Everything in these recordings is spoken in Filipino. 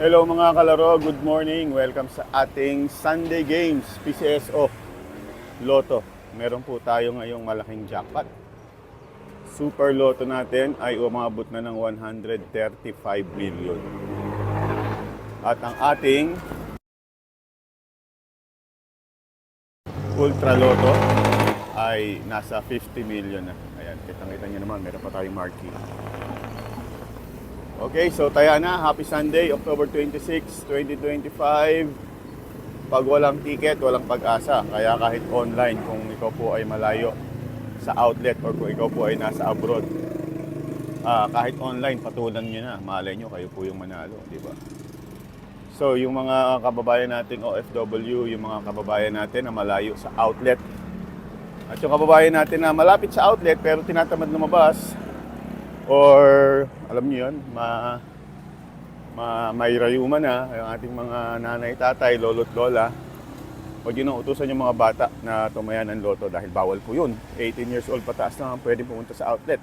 Hello mga kalaro, good morning. Welcome sa ating Sunday Games, PCSO Lotto. Meron po tayo ngayong malaking jackpot. Super Lotto natin ay umabot na ng 135 million. At ang ating Ultra Lotto ay nasa 50 million na. Ayan, kitang-kita nyo naman, meron pa tayong marquee. Okay, so taya na. Happy Sunday, October 26, 2025. Pag walang ticket, walang pag-asa. Kaya kahit online, kung ikaw po ay malayo sa outlet or kung ikaw po ay nasa abroad, kahit online, patulan nyo na. Malay nyo, kayo po yung manalo, di ba? So, yung mga kababayan nating OFW, yung mga kababayan natin na malayo sa outlet, at yung kababayan natin na malapit sa outlet pero tinatamad lumabas, or alam niyo yun, may rayuma na yung ating mga nanay, tatay, lolo't lola, huwag yun ang utusan yung mga bata na tumaya ng loto dahil bawal po yun. 18 years old pataas na pwede pumunta sa outlet.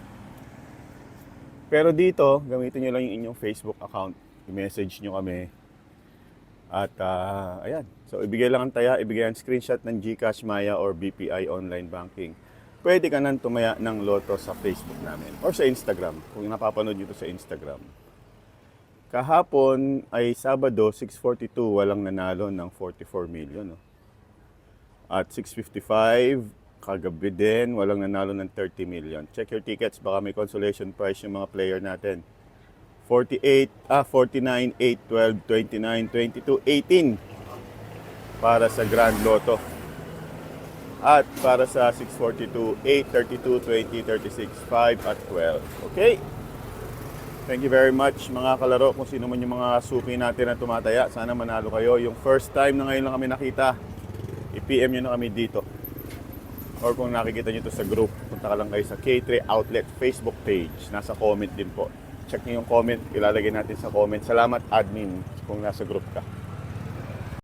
Pero dito, gamitin nyo lang yung inyong Facebook account, i-message nyo kami. At ayan, so ibigay lang ang taya, ibigay ang screenshot ng GCash, Maya or BPI online banking. Pwede ka nang tumaya ng loto sa Facebook namin or sa Instagram, kung napapanood nyo to sa Instagram. Kahapon ay Sabado, 6:42, walang nanalo ng 44 million. No? At 6:55, kagabi din, walang nanalo ng 30 million. Check your tickets, baka may consolation prize yung mga player natin. 49, 8, 12, 29, 22, 18 para sa Grand Lotto. At para sa 642, 8, 32, 20, 36, 5 at 12. Okay? Thank you very much mga kalaro. Kung sino man yung mga suki natin na tumataya, sana manalo kayo. Yung first time na ngayon lang kami nakita, i-PM nyo na kami dito. Or kung nakikita nyo to sa group, punta ka lang kayo sa K3 Outlet Facebook page. Nasa comment din po. Check nyo yung comment, ilalagay natin sa comment. Salamat admin kung nasa group ka.